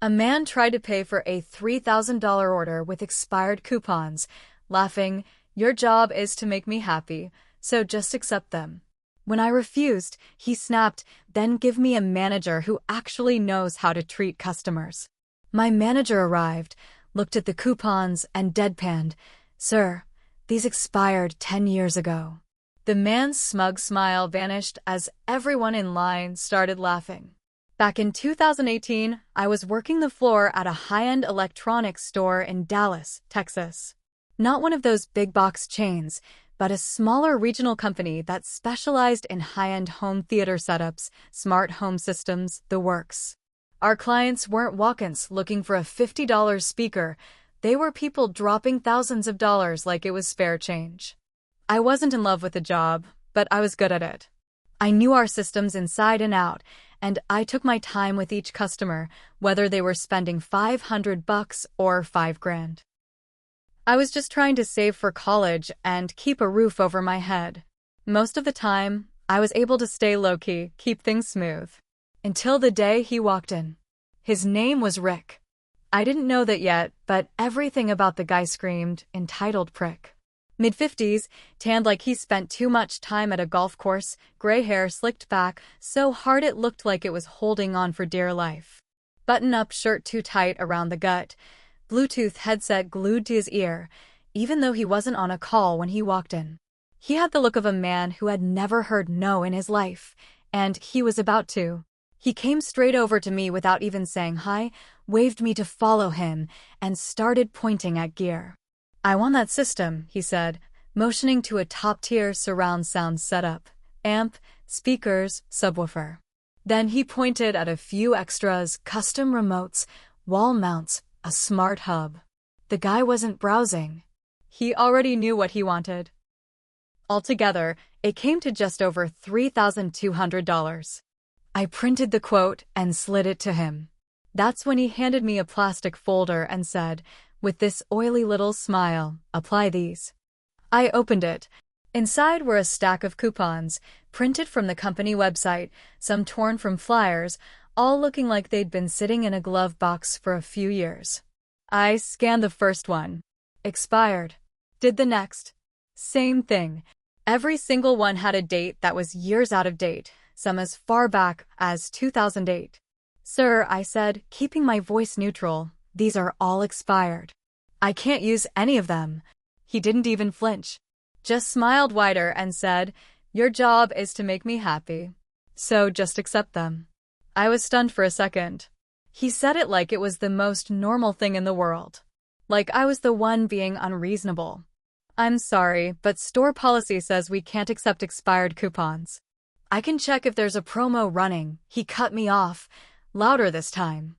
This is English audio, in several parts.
A man tried to pay for a $3,000 order with expired coupons, laughing, "Your job is to make me happy, so just accept them." When I refused, he snapped, "Then give me a manager who actually knows how to treat customers." My manager arrived, looked at the coupons, and deadpanned, "Sir, these expired 10 years ago." The man's smug smile vanished as everyone in line started laughing. Back in 2018, I was working the floor at a high-end electronics store in Dallas, Texas. Not one of those big-box chains, but a smaller regional company that specialized in high-end home theater setups, smart home systems, the works. Our clients weren't walk-ins looking for a $50 speaker. They were people dropping thousands of dollars like it was spare change. I wasn't in love with the job, but I was good at it. I knew our systems inside and out, and I took my time with each customer, whether they were spending $500 or $5,000. I was just trying to save for college and keep a roof over my head. Most of the time, I was able to stay low-key, keep things smooth. Until the day he walked in. His name was Rick. I didn't know that yet, but everything about the guy screamed, entitled prick. Mid-50s, tanned like he spent too much time at a golf course, gray hair slicked back, so hard it looked like it was holding on for dear life. Button-up shirt too tight around the gut, Bluetooth headset glued to his ear, even though he wasn't on a call when he walked in. He had the look of a man who had never heard no in his life, and he was about to. He came straight over to me without even saying hi, waved me to follow him, and started pointing at gear. "I want that system," he said, motioning to a top-tier surround sound setup, amp, speakers, subwoofer. Then he pointed at a few extras, custom remotes, wall mounts, a smart hub. The guy wasn't browsing. He already knew what he wanted. Altogether, it came to just over $3,200. I printed the quote and slid it to him. That's when he handed me a plastic folder and said, with this oily little smile, "Apply these." I opened it. Inside were a stack of coupons, printed from the company website, some torn from flyers, all looking like they'd been sitting in a glove box for a few years. I scanned the first one. Expired. Did the next. Same thing. Every single one had a date that was years out of date, some as far back as 2008. "Sir," I said, keeping my voice neutral, "these are all expired. I can't use any of them." He didn't even flinch. Just smiled wider and said, "Your job is to make me happy, so just accept them." I was stunned for a second. He said it like it was the most normal thing in the world. Like I was the one being unreasonable. "I'm sorry, but store policy says we can't accept expired coupons." "I can check if there's a promo running," he cut me off, louder this time.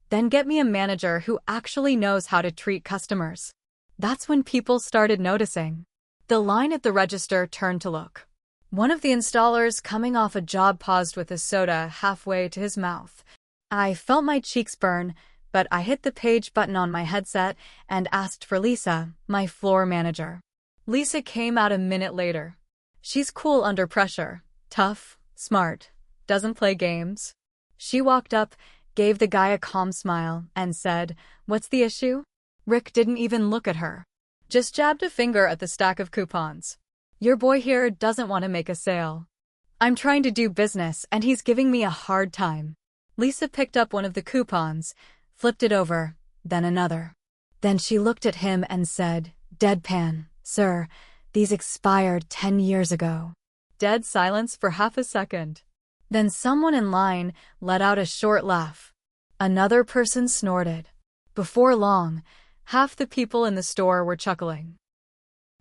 "Then get me a manager who actually knows how to treat customers." That's when people started noticing. The line at the register turned to look. One of the installers coming off a job paused with a soda halfway to his mouth. I felt my cheeks burn, but I hit the page button on my headset and asked for Lisa, my floor manager. Lisa came out a minute later. She's cool under pressure, tough, smart, doesn't play games. She walked up, gave the guy a calm smile, and said, "What's the issue?" Rick didn't even look at her. Just jabbed a finger at the stack of coupons. "Your boy here doesn't want to make a sale. I'm trying to do business and he's giving me a hard time." Lisa picked up one of the coupons, flipped it over, then another. Then she looked at him and said, deadpan, "Sir, these expired 10 years ago." Dead silence for half a second. Then someone in line let out a short laugh. Another person snorted. Before long, half the people in the store were chuckling.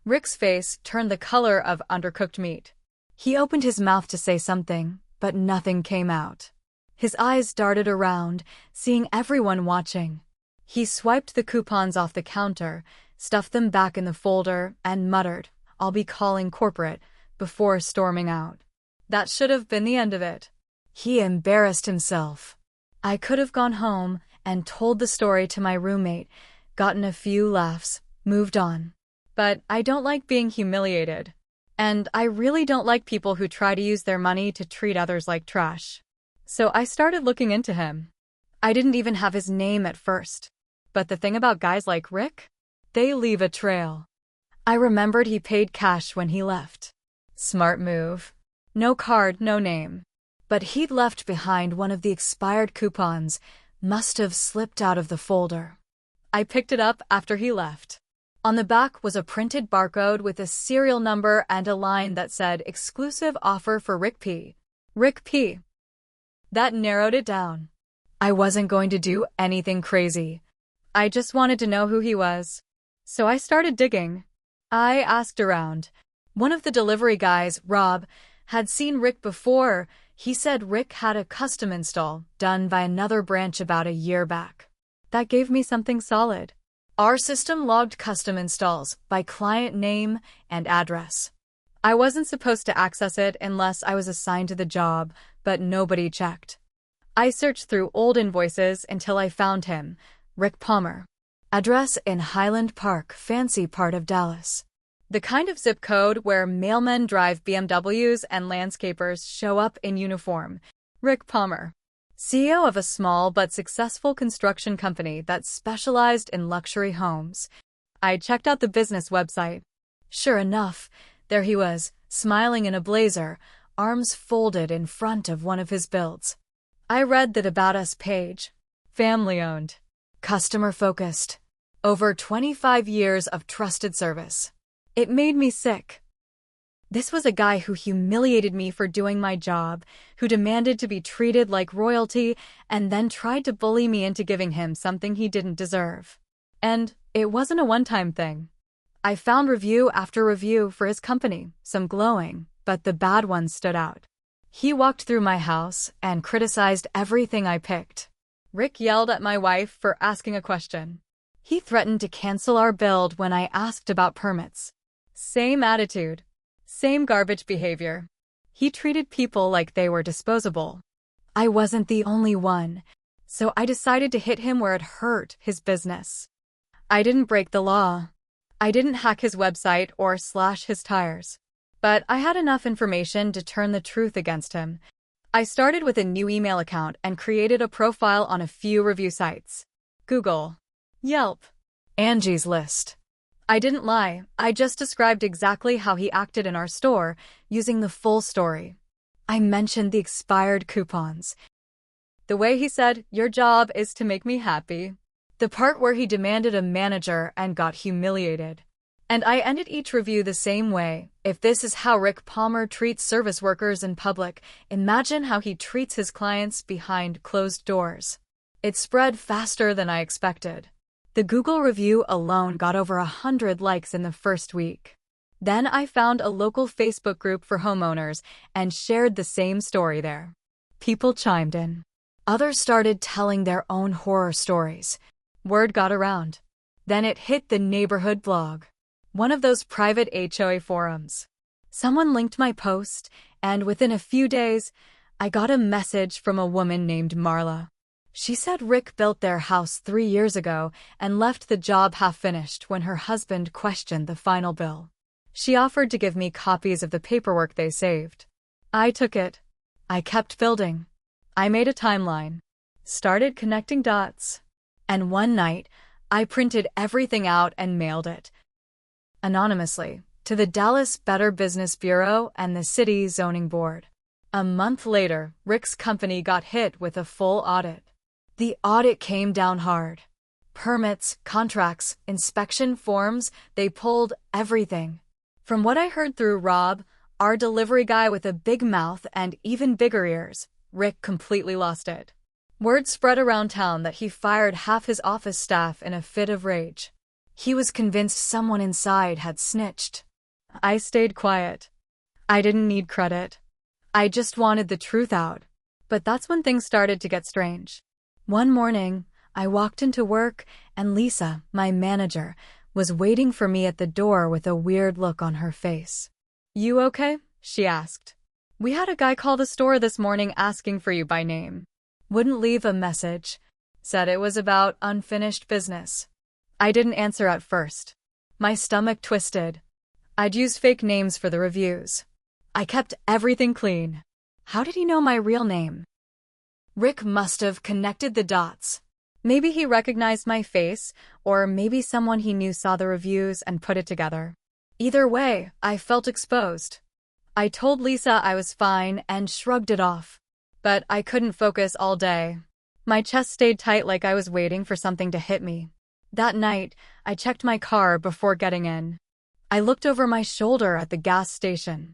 Rick's face turned the color of undercooked meat. He opened his mouth to say something, but nothing came out. His eyes darted around, seeing everyone watching. He swiped the coupons off the counter, stuffed them back in the folder, and muttered, "I'll be calling corporate," before storming out. That should have been the end of it. He embarrassed himself. I could have gone home and told the story to my roommate, gotten a few laughs, moved on. But I don't like being humiliated. And I really don't like people who try to use their money to treat others like trash. So I started looking into him. I didn't even have his name at first. But the thing about guys like Rick? They leave a trail. I remembered he paid cash when he left. Smart move. No card, no name. But he'd left behind one of the expired coupons, must have slipped out of the folder. I picked it up after he left. On the back was a printed barcode with a serial number and a line that said, "Exclusive offer for Rick P." Rick P. That narrowed it down. I wasn't going to do anything crazy. I just wanted to know who he was. So I started digging. I asked around. One of the delivery guys, Rob, had seen Rick before. He said Rick had a custom install done by another branch about a year back. That gave me something solid. Our system logged custom installs by client name and address. I wasn't supposed to access it unless I was assigned to the job, but nobody checked. I searched through old invoices until I found him, Rick Palmer. Address in Highland Park, fancy part of Dallas. The kind of zip code where mailmen drive BMWs and landscapers show up in uniform. Rick Palmer, CEO of a small but successful construction company that specialized in luxury homes. I checked out the business website. Sure enough, there he was, smiling in a blazer, arms folded in front of one of his builds. I read that About Us page. Family-owned. Customer-focused. Over 25 years of trusted service. It made me sick. This was a guy who humiliated me for doing my job, who demanded to be treated like royalty, and then tried to bully me into giving him something he didn't deserve. And it wasn't a one-time thing. I found review after review for his company, some glowing, but the bad ones stood out. He walked through my house and criticized everything I picked. Rick yelled at my wife for asking a question. He threatened to cancel our build when I asked about permits. Same attitude. Same garbage behavior. He treated people like they were disposable. I wasn't the only one, so I decided to hit him where it hurt his business. I didn't break the law. I didn't hack his website or slash his tires. But I had enough information to turn the truth against him. I started with a new email account and created a profile on a few review sites. Google, Yelp, Angie's List. I didn't lie, I just described exactly how he acted in our store, using the full story. I mentioned the expired coupons. The way he said, "Your job is to make me happy." The part where he demanded a manager and got humiliated. And I ended each review the same way. If this is how Rick Palmer treats service workers in public, imagine how he treats his clients behind closed doors. It spread faster than I expected. The Google review alone got over 100 likes in the first week. Then I found a local Facebook group for homeowners and shared the same story there. People chimed in. Others started telling their own horror stories. Word got around. Then it hit the neighborhood blog. One of those private HOA forums. Someone linked my post, and within a few days, I got a message from a woman named Marla. She said Rick built their house 3 years ago and left the job half-finished when her husband questioned the final bill. She offered to give me copies of the paperwork they saved. I took it. I kept building. I made a timeline. Started connecting dots. And one night, I printed everything out and mailed it. Anonymously, to the Dallas Better Business Bureau and the City Zoning Board. A month later, Rick's company got hit with a full audit. The audit came down hard. Permits, contracts, inspection forms, they pulled everything. From what I heard through Rob, our delivery guy with a big mouth and even bigger ears, Rick completely lost it. Word spread around town that he fired half his office staff in a fit of rage. He was convinced someone inside had snitched. I stayed quiet. I didn't need credit. I just wanted the truth out. But that's when things started to get strange. One morning, I walked into work, and Lisa, my manager, was waiting for me at the door with a weird look on her face. "You okay?" she asked. "We had a guy call the store this morning asking for you by name. Wouldn't leave a message. Said it was about unfinished business." I didn't answer at first. My stomach twisted. I'd used fake names for the reviews. I kept everything clean. How did he know my real name? Rick must have connected the dots. Maybe he recognized my face, or maybe someone he knew saw the reviews and put it together. Either way, I felt exposed. I told Lisa I was fine and shrugged it off. But I couldn't focus all day. My chest stayed tight like I was waiting for something to hit me. That night, I checked my car before getting in. I looked over my shoulder at the gas station.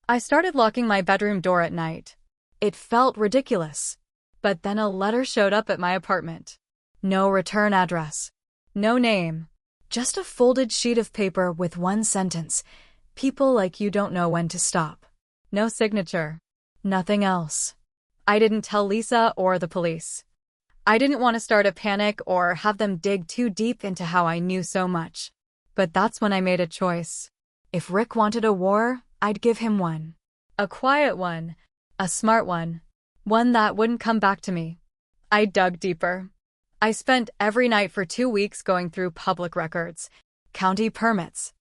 I started locking my bedroom door at night. It felt ridiculous. But then a letter showed up at my apartment. No return address. No name. Just a folded sheet of paper with one sentence. People like you don't know when to stop. No signature. Nothing else. I didn't tell Lisa or the police. I didn't want to start a panic or have them dig too deep into how I knew so much. But that's when I made a choice. If Rick wanted a war, I'd give him one. A quiet one. A smart one. One that wouldn't come back to me. I dug deeper. I spent every night for 2 weeks going through public records, county permits,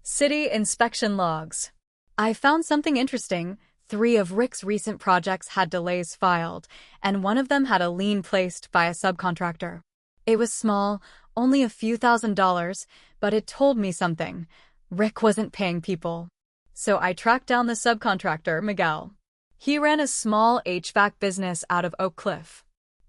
city inspection logs. I found something interesting. 3 of Rick's recent projects had delays filed, and one of them had a lien placed by a subcontractor. It was small, only a few $1,000s, but it told me something. Rick wasn't paying people. So I tracked down the subcontractor, Miguel. He ran a small HVAC business out of Oak Cliff.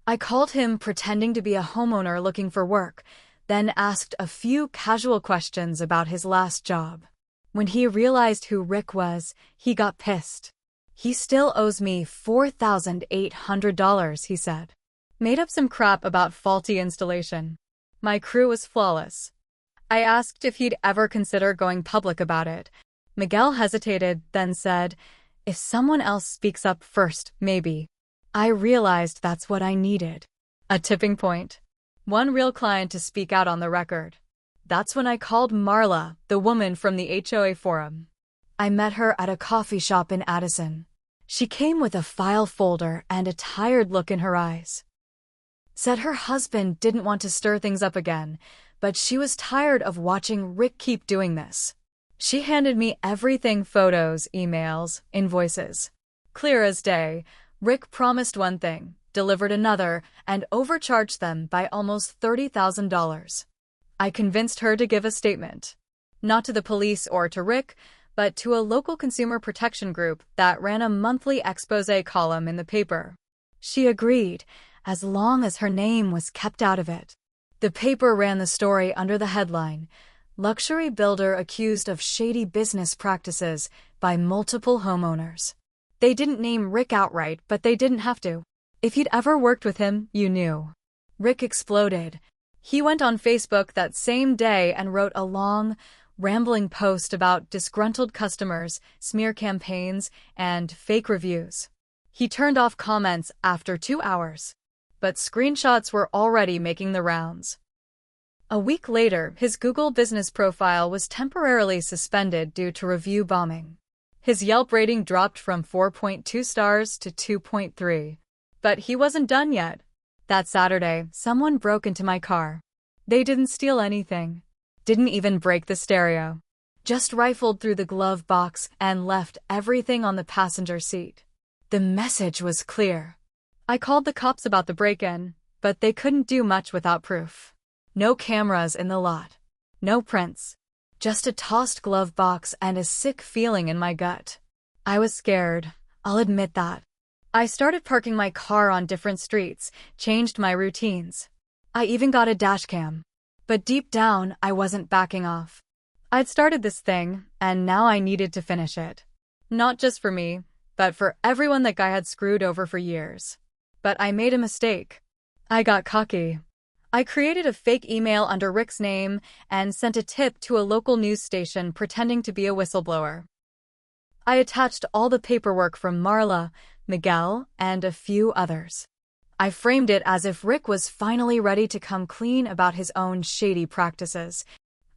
I called him pretending to be a homeowner looking for work, then asked a few casual questions about his last job. When he realized who Rick was, he got pissed. He still owes me $4,800, he said. Made up some crap about faulty installation. My crew was flawless. I asked if he'd ever consider going public about it. Miguel hesitated, then said, "If someone else speaks up first, maybe." I realized that's what I needed. A tipping point. One real client to speak out on the record. That's when I called Marla, the woman from the HOA forum. I met her at a coffee shop in Addison. She came with a file folder and a tired look in her eyes. Said her husband didn't want to stir things up again, but she was tired of watching Rick keep doing this. She handed me everything: photos, emails, invoices. Clear as day. Rick promised one thing, delivered another, and overcharged them by almost $30,000. I convinced her to give a statement. Not to the police or to Rick, but to a local consumer protection group that ran a monthly expose column in the paper. She agreed, as long as her name was kept out of it. The paper ran the story under the headline, "Luxury Builder Accused of Shady Business Practices by Multiple Homeowners." They didn't name Rick outright, but they didn't have to. If you'd ever worked with him, you knew. Rick exploded. He went on Facebook that same day and wrote a long, rambling post about disgruntled customers, smear campaigns, and fake reviews. He turned off comments after 2 hours. But screenshots were already making the rounds. A week later, his Google business profile was temporarily suspended due to review bombing. His Yelp rating dropped from 4.2 stars to 2.3. But he wasn't done yet. That Saturday, someone broke into my car. They didn't steal anything. Didn't even break the stereo. Just rifled through the glove box and left everything on the passenger seat. The message was clear. I called the cops about the break-in, but they couldn't do much without proof. No cameras in the lot. No prints. Just a tossed glove box and a sick feeling in my gut. I was scared, I'll admit that. I started parking my car on different streets, changed my routines. I even got a dashcam. But deep down, I wasn't backing off. I'd started this thing, and now I needed to finish it. Not just for me, but for everyone that guy had screwed over for years. But I made a mistake. I got cocky. I created a fake email under Rick's name and sent a tip to a local news station pretending to be a whistleblower. I attached all the paperwork from Marla, Miguel, and a few others. I framed it as if Rick was finally ready to come clean about his own shady practices.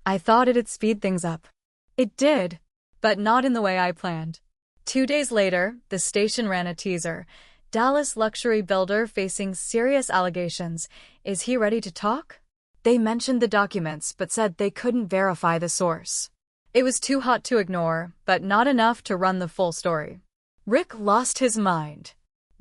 I thought it'd speed things up. It did, but not in the way I planned. 2 days later, the station ran a teaser. Dallas luxury builder facing serious allegations. Is he ready to talk? They mentioned the documents but said they couldn't verify the source. It was too hot to ignore, but not enough to run the full story. Rick lost his mind.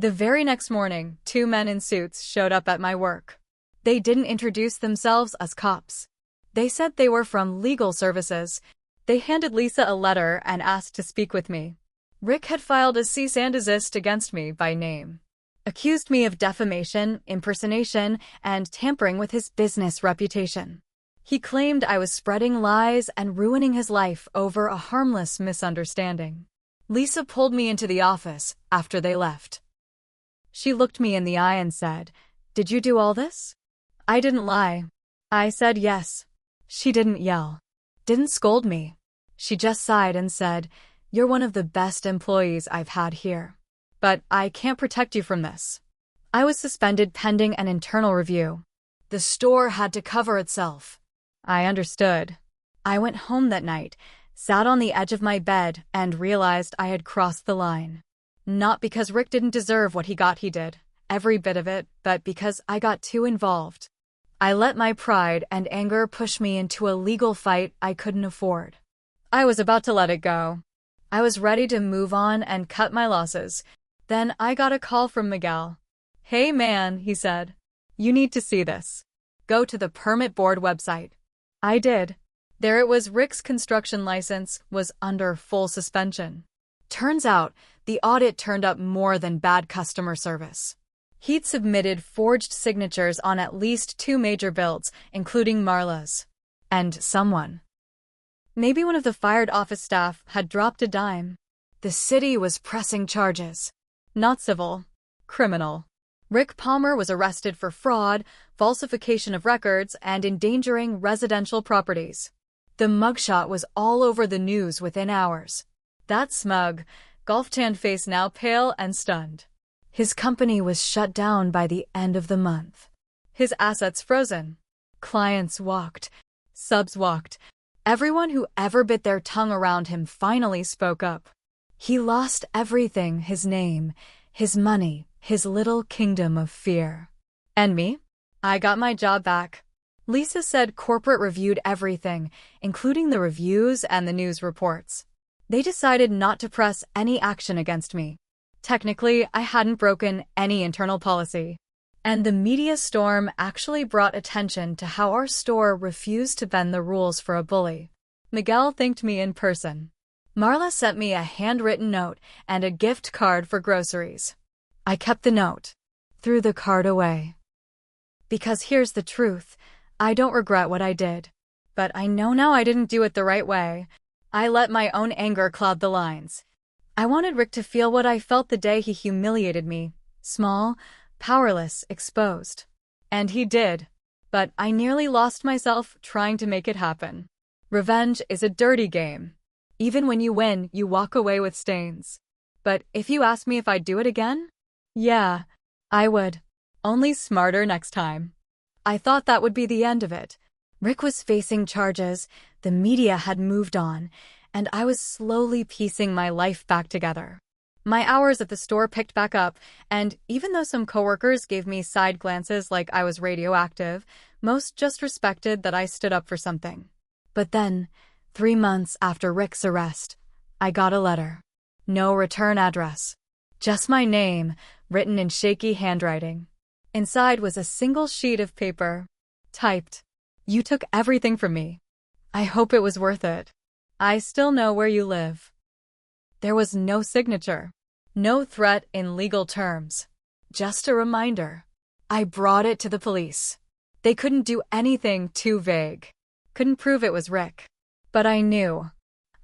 The very next morning, 2 men in suits showed up at my work. They didn't introduce themselves as cops. They said they were from legal services. They handed Lisa a letter and asked to speak with me. Rick had filed a cease and desist against me by name. Accused me of defamation, impersonation, and tampering with his business reputation. He claimed I was spreading lies and ruining his life over a harmless misunderstanding. Lisa pulled me into the office after they left. She looked me in the eye and said, "Did you do all this?" I didn't lie. I said yes. She didn't yell. Didn't scold me. She just sighed and said, "You're one of the best employees I've had here. But I can't protect you from this." I was suspended pending an internal review. The store had to cover itself. I understood. I went home that night, sat on the edge of my bed, and realized I had crossed the line. Not because Rick didn't deserve what he did, every bit of it, but because I got too involved. I let my pride and anger push me into a legal fight I couldn't afford. I was about to let it go. I was ready to move on and cut my losses. Then I got a call from Miguel. "Hey man," he said. "You need to see this. Go to the permit board website." I did. There it was. Rick's construction license was under full suspension. Turns out, the audit turned up more than bad customer service. He'd submitted forged signatures on at least 2 major builds, including Marla's. And someone, maybe one of the fired office staff, had dropped a dime. The city was pressing charges. Not civil. Criminal. Rick Palmer was arrested for fraud, falsification of records, and endangering residential properties. The mugshot was all over the news within hours. That smug, golf-tanned face now pale and stunned. His company was shut down by the end of the month. His assets frozen. Clients walked. Subs walked. Everyone who ever bit their tongue around him finally spoke up. He lost everything: his name, his money, his little kingdom of fear. And me? I got my job back. Lisa said corporate reviewed everything, including the reviews and the news reports. They decided not to press any action against me. Technically, I hadn't broken any internal policy. And the media storm actually brought attention to how our store refused to bend the rules for a bully. Miguel thanked me in person. Marla sent me a handwritten note and a gift card for groceries. I kept the note. Threw the card away. Because here's the truth, I don't regret what I did. But I know now I didn't do it the right way. I let my own anger cloud the lines. I wanted Rick to feel what I felt the day he humiliated me. Small, powerless, exposed. And he did. But I nearly lost myself trying to make it happen. Revenge is a dirty game. Even when you win, you walk away with stains. But if you ask me if I'd do it again? Yeah, I would. Only smarter next time. I thought that would be the end of it. Rick was facing charges, the media had moved on, and I was slowly piecing my life back together. My hours at the store picked back up, and even though some coworkers gave me side glances like I was radioactive, most just respected that I stood up for something. But then, 3 months after Rick's arrest, I got a letter. No return address. Just my name, written in shaky handwriting. Inside was a single sheet of paper. Typed, "You took everything from me. I hope it was worth it. I still know where you live." There was no signature. No threat in legal terms. Just a reminder. I brought it to the police. They couldn't do anything too vague. Couldn't prove it was Rick. But I knew.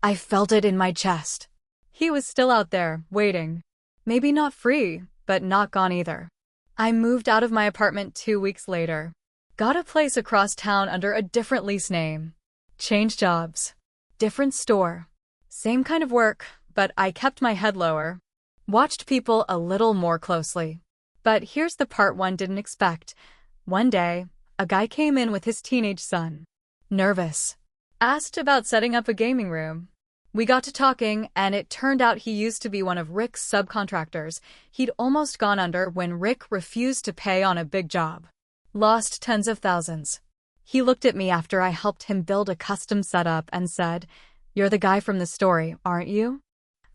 I felt it in my chest. He was still out there, waiting. Maybe not free, but not gone either. I moved out of my apartment 2 weeks later. Got a place across town under a different lease name. Changed jobs. Different store. Same kind of work, but I kept my head lower. Watched people a little more closely. But here's the part one didn't expect. One day, a guy came in with his teenage son. Nervous. Asked about setting up a gaming room. We got to talking, and it turned out he used to be one of Rick's subcontractors. He'd almost gone under when Rick refused to pay on a big job. Lost tens of thousands. He looked at me after I helped him build a custom setup and said, "You're the guy from the story, aren't you?"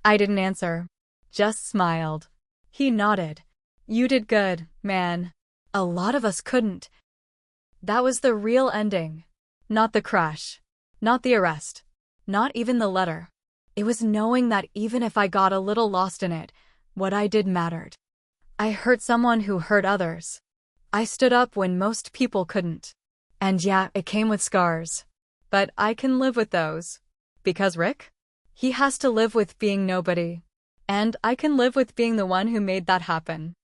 I didn't answer. Just smiled. He nodded. You did good, man. A lot of us couldn't. That was the real ending. Not the crash. Not the arrest. Not even the letter. It was knowing that even if I got a little lost in it, what I did mattered. I hurt someone who hurt others. I stood up when most people couldn't. And yeah, it came with scars. But I can live with those. Because Rick? He has to live with being nobody. And I can live with being the one who made that happen.